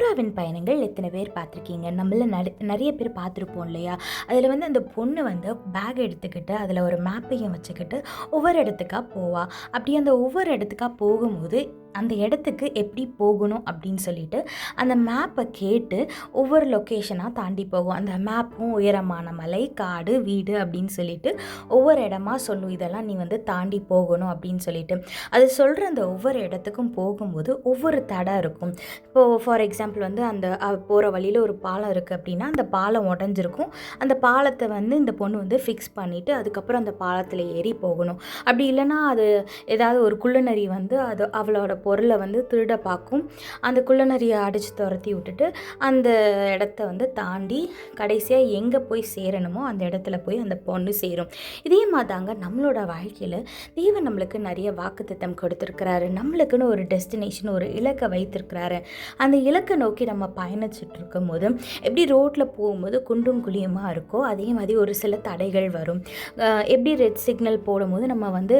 டோராவின் பயணங்கள் எத்தனை பேர் பார்த்துருக்கீங்க? நம்மள நிறைய பேர் பார்த்துருப்போம் இல்லையா? அதில் வந்து அந்த பொண்ணு வந்து பேக் எடுத்துக்கிட்டு அதில் ஒரு மேப்பையும் வச்சுக்கிட்டு ஒவ்வொரு இடத்துக்கா போவா. அப்படி அந்த ஒவ்வொரு இடத்துக்கா போகும்போது அந்த இடத்துக்கு எப்படி போகணும் அப்படின்னு சொல்லிட்டு அந்த மேப்பை கேட்டு ஒவ்வொரு லொக்கேஷனாக தாண்டி போகும். அந்த மேப்பும் உயரமான மலை, காடு, வீடு அப்படின்னு சொல்லிட்டு ஒவ்வொரு இடமா சொல்லும், இதெல்லாம் நீ வந்து தாண்டி போகணும் அப்படின்னு சொல்லிட்டு. அது சொல்கிற அந்த ஒவ்வொரு இடத்துக்கும் போகும்போது ஒவ்வொரு தடை இருக்கும். இப்போது ஃபார் எக்ஸாம்பிள் வந்து அந்த போகிற வழியில் ஒரு பாலம் இருக்குது அப்படின்னா அந்த பாலம் உடஞ்சிருக்கும். அந்த பாலத்தை வந்து இந்த பொண்ணு வந்து ஃபிக்ஸ் பண்ணிவிட்டு அதுக்கப்புறம் அந்த பாலத்தில் ஏறி போகணும். அப்படி இல்லைன்னா அது ஏதாவது ஒரு குள்ளநரி வந்து அது அவளோட பொருளை வந்து திருட பார்க்கும். அந்த குள்ளநரியை அடித்து துரத்தி விட்டுட்டு அந்த இடத்த வந்து தாண்டி கடைசியாக எங்கே போய் சேரணுமோ அந்த இடத்துல போய் அந்த பொண்ணு சேரும். இதே மாதிரி தாங்க நம்மளோட வாழ்க்கையில் தேவன் நம்மளுக்கு நிறைய வாக்குத்தத்தம் கொடுத்துருக்கிறாரு. நம்மளுக்குன்னு ஒரு டெஸ்டினேஷன், ஒரு இலக்கை வைத்திருக்கிறாரு. அந்த இலக்கை நோக்கி நம்ம பயணிச்சுட்டு இருக்கும் போது எப்படி ரோட்டில் போகும்போது குண்டும் குழியுமாக இருக்கோ அதே மாதிரி ஒரு சில தடைகள் வரும். எப்படி ரெட் சிக்னல் போடும்போது நம்ம வந்து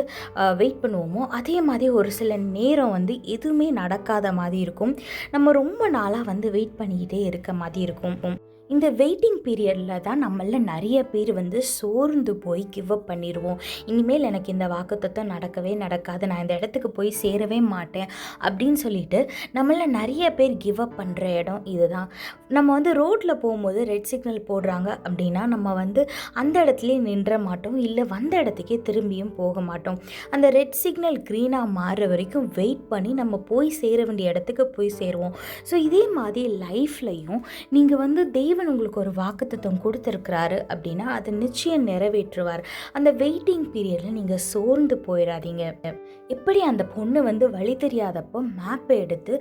வெயிட் பண்ணுவோமோ அதே மாதிரி ஒரு சில நேரம் வந்து எதுவுமே நடக்காத மாதிரி இருக்கும். நம்ம ரொம்ப நாளாக வந்து வெயிட் பண்ணிக்கிட்டே இருக்க மாதிரி இருக்கும். இந்த வெயிட்டிங் பீரியடில் தான் நம்மள நிறைய பேர் வந்து சோர்ந்து போய் கிவ் அப் பண்ணிடுவோம். இனிமேல் எனக்கு இந்த வாக்குத்தத்தம் நடக்கவே நடக்காது, நான் இந்த இடத்துக்கு போய் சேரவே மாட்டேன் அப்படின்னு சொல்லிட்டு நம்மள நிறைய பேர் கிவ் அப் பண்ணுற இடம் இதுதான். நம்ம வந்து ரோட்டில் போகும்போது ரெட் சிக்னல் போடுறாங்க அப்படின்னா நம்ம வந்து அந்த இடத்துலையே நின்ற மாட்டோம், இல்லை வந்த இடத்துக்கே திரும்பியும் போக மாட்டோம். அந்த ரெட் சிக்னல் க்ரீனாக மாறுற வரைக்கும் வெயிட் பண்ணி நம்ம போய் சேர வேண்டிய இடத்துக்கு போய் சேருவோம். ஸோ இதே மாதிரி லைஃப்லையும் நீங்கள் வந்து தேவன் உங்களுக்கு ஒரு வாக்குத்தத்தம் கொடுத்துருக்கிறாரு அப்படின்னா அதை நிச்சயம் நிறைவேற்றுவார். அந்த வெயிட்டிங் பீரியடில் நீங்கள் சோர்ந்து போயிடாதீங்க. எப்படி அந்த பொண்ணு வந்து வழி தெரியாதப்போ மேப்பை எடுத்து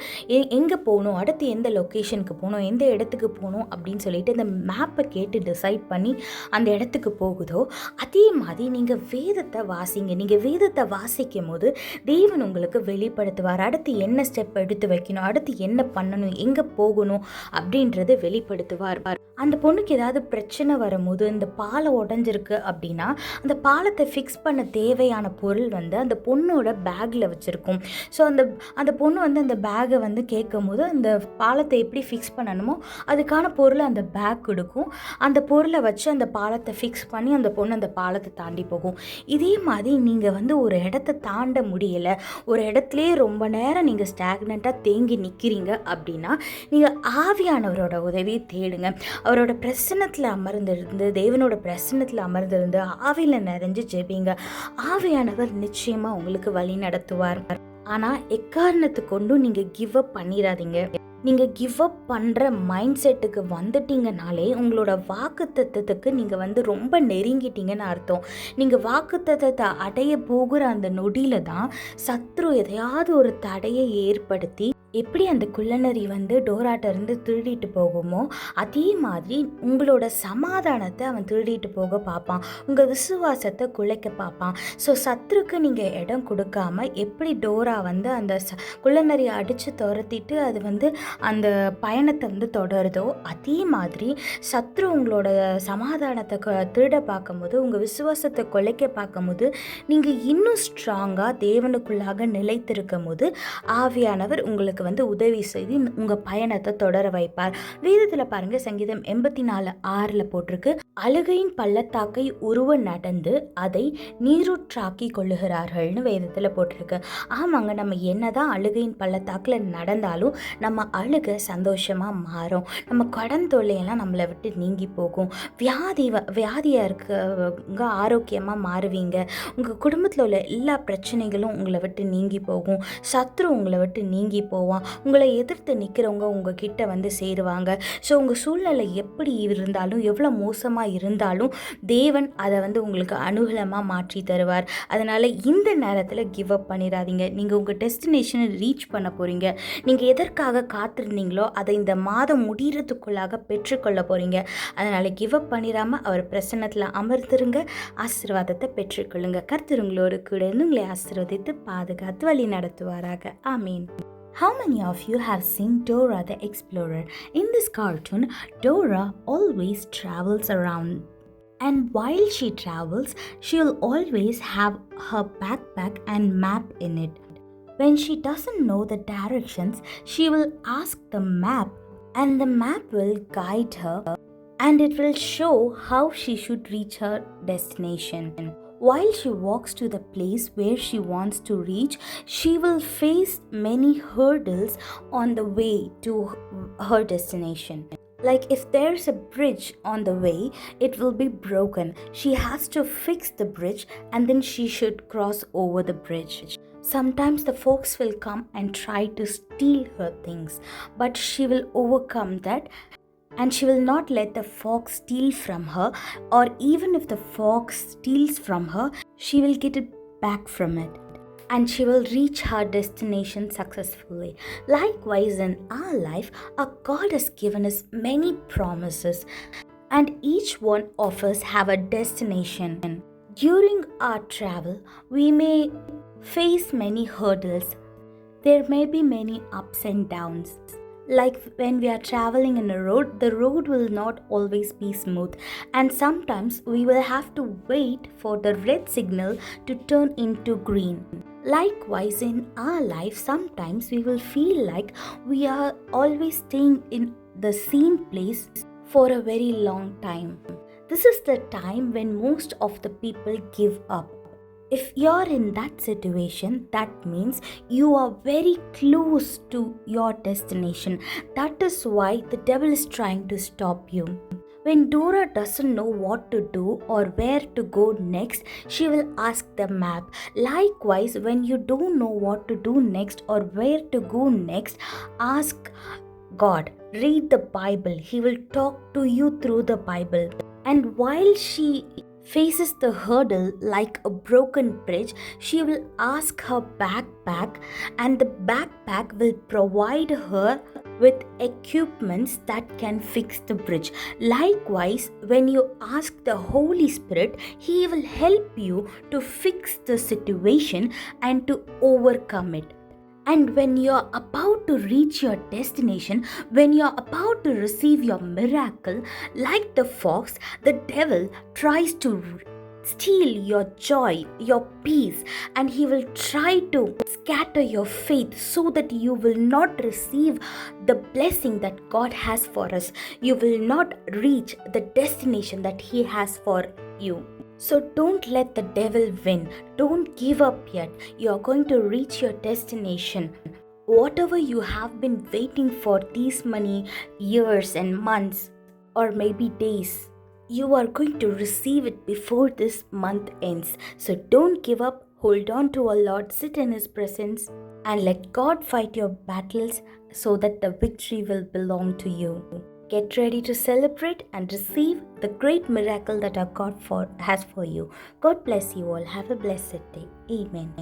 எங்கே போகணும், அடுத்து எந்த லொக்கேஷனுக்கு போகணும், எந்த இடத்துக்கு போகணும் அப்படின்னு சொல்லிட்டு அந்த மேப்பை கேட்டு டிசைட் பண்ணி அந்த இடத்துக்கு போகுதோ அதே மாதிரி நீங்கள் வேதத்தை வாசிங்க. நீங்கள் வேதத்தை வாசிக்கும் போது தேவன் உங்களுக்கு வெளிப்படுத்துவார். அடுத்து என்ன ஸ்டெப் எடுத்து வைக்கணும், அடுத்து என்ன பண்ணணும், எங்கே போகணும் அப்படின்றது வெளிப்படுத்துவார். அந்த பொண்ணுக்கு ஏதாவது பிரச்சனை வரும்போது இந்த பாலம் உடஞ்சிருக்கு அப்படின்னா அந்த பாலத்தை ஃபிக்ஸ் பண்ண தேவையான பொருள் வந்து அந்த பொண்ணோட பேக்கில் வச்சுருக்கும். ஸோ அந்த பொண்ணு வந்து அந்த பேக்கை வந்து கேட்கும் போது அந்த பாலத்தை எப்படி ஃபிக்ஸ் பண்ணணுமோ அதுக்கான பொருளை அந்த பேக் கொடுக்கும். அந்த பொருளை வச்சு அந்த பாலத்தை ஃபிக்ஸ் பண்ணி அந்த பொண்ணு அந்த பாலத்தை தாண்டி போகும். இதே மாதிரி நீங்கள் வந்து ஒரு இடத்த தாண்ட முடியலை, ஒரு இடத்துலையே ரொம்ப நேரம் நீங்கள் ஸ்டாக்னண்ட்டாக தேங்கி நிற்கிறீங்க அப்படின்னா நீங்கள் ஆவியானவரோட உதவியை தேடுங்க. அவரோட பிரசன்னத்தில் அமர்ந்திருந்து, தேவனோட பிரசன்னத்தில் அமர்ந்திருந்து ஆவியில் நிறைஞ்சு ஜெபிங்க. ஆவியானவர் நிச்சயமாக உங்களுக்கு வழி நடத்துவார். ஆனால் எக்காரணத்தை கொண்டும் நீங்கள் கிவ் அப் பண்ணிடாதீங்க. நீங்கள் கிவ் அப் பண்ணுற மைண்ட் செட்டுக்கு வந்துட்டீங்கனாலே உங்களோட வாக்குத்தத்தத்துக்கு நீங்கள் வந்து ரொம்ப நெருங்கிட்டீங்கன்னு அர்த்தம். நீங்கள் வாக்குத்தத்தத்தை அடைய போகிற அந்த நொடியில் தான் சத்ரு எதையாவது ஒரு தடையை ஏற்படுத்தி எப்படி அந்த குள்ளநரி வந்து டோராட்டிருந்து திருடிட்டு போகுமோ அதே மாதிரி உங்களோட சமாதானத்தை அவன் திருடிட்டு போக பார்ப்பான். உங்கள் விசுவாசத்தை குலைக்க பார்ப்பான். ஸோ சத்ருக்கு நீங்கள் இடம் கொடுக்காம எப்படி டோரா வந்து அந்த குள்ளநரியை அடித்து துரத்திட்டு அது வந்து அந்த பயணத்தை வந்து தொடருதோ அதே மாதிரி சத்ரு உங்களோட சமாதானத்தை திருட பார்க்கும்போது, உங்கள் விசுவாசத்தை குலைக்க பார்க்கும்போது நீங்கள் இன்னும் ஸ்ட்ராங்காக தேவனுக்குள்ளாக நிலைத்திருக்கும் போது ஆவியானவர் உங்களுக்கு வந்து உதவி செய்து உங்கள் பயணத்தை தொடர வைப்பார். வேதத்தில் பாருங்க, சங்கீதம் 84:6 போட்டிருக்கு, அழுகையின் பள்ளத்தாக்கை உருவ நடந்து அதை நீரூற்றாக்கி கொள்ளுகிறார்கள்னு வேதத்தில் போட்டிருக்கு. ஆமாங்க, நம்ம என்னதான் அழுகையின் பள்ளத்தாக்கில் நடந்தாலும் நம்ம அழுகை சந்தோஷமாக மாறும். நம்ம கடன் தொல்லையெல்லாம் நம்மளை விட்டு நீங்கி போகும். வியாதியாக இருக்கவங்க ஆரோக்கியமாக மாறுவீங்க. உங்கள் குடும்பத்தில் உள்ள எல்லா பிரச்சனைகளும் உங்களை விட்டு நீங்கி போகும். சத்ரு உங்களை விட்டு நீங்கி போவான். உங்களை எதிர்த்து நிற்கிறவங்க உங்ககிட்ட வந்து சேருவாங்க. ஸோ உங்கள் சூழ்நிலை எப்படி இருந்தாலும், எவ்வளோ மோசமாக இருந்தாலும் தேவன் அதை வந்து உங்களுக்கு அனுகூலமாக மாற்றி தருவார். அதனால் இந்த நேரத்தில் கிவ் அப் பண்ணிடாதீங்க. நீங்கள் உங்கள் டெஸ்டினேஷனை ரீச் பண்ண போகிறீங்க. நீங்கள் எதற்காக காத்திருந்தீங்களோ அதை இந்த மாதம் முடிகிறதுக்குள்ளாக பெற்றுக்கொள்ள போகிறீங்க. அதனால் கிவ் அப் பண்ணிடாமல் அவர் பிரசன்னத்தில் அமர்ந்துருங்க, ஆசீர்வாதத்தை பெற்றுக்கொள்ளுங்க. கர்த்தர் உங்களோடு கூட இருந்து உங்களை ஆசீர்வதித்து பாதுகாத்து வழி நடத்துவாராக. ஆமீன். How many of you have seen Dora the Explorer? In this cartoon, Dora always travels around. And while she travels, she'll always have her backpack and map in it. When she doesn't know the directions, she will ask the map and the map will guide her and it will show how she should reach her destination. While she walks to the place where she wants to reach, she will face many hurdles on the way to her destination. Like if there's a bridge on the way, it will be broken. She has to fix the bridge and then she should cross over the bridge. Sometimes the folks will come and try to steal her things, but she will overcome that and she will not let the fox steal from her, or even if the fox steals from her, she will get it back from it and she will reach her destination successfully. Likewise, in our life, our God has given us many promises, and each one of us have a destination. During our travel, we may face many hurdles. There may be many ups and downs. Like when we are traveling in a road, the road will not always be smooth, and sometimes we will have to wait for the red signal to turn into green. Likewise, in our life, sometimes we will feel like we are always staying in the same place for a very long time. This is the time when most of the people give up. If you're in that situation, that means you are very close to your destination. That is why the devil is trying to stop you. When Dora doesn't know what to do or where to go next, she will ask the map. Likewise, when you don't know what to do next or where to go next, ask God. Read the Bible. He will talk to you through the Bible. And while she faces the hurdle like a broken bridge, she will ask her backpack, and the backpack will provide her with equipments that can fix the bridge. Likewise, when you ask the Holy Spirit, He will help you to fix the situation and to overcome it. And when you're about to reach your destination, when you're about to receive your miracle, like the fox, the devil tries to steal your joy, your peace, and he will try to scatter your faith so that you will not receive the blessing that God has for us. You will not reach the destination that He has for you. So don't let the devil win. Don't give up yet. You are going to reach your destination. Whatever you have been waiting for these many years and months, or maybe days, you are going to receive it before this month ends. So don't give up. Hold on to our Lord, sit in His presence, and let God fight your battles so that the victory will belong to you. Get ready to celebrate and receive the great miracle that our God has for you. God bless you all. Have a blessed day. Amen.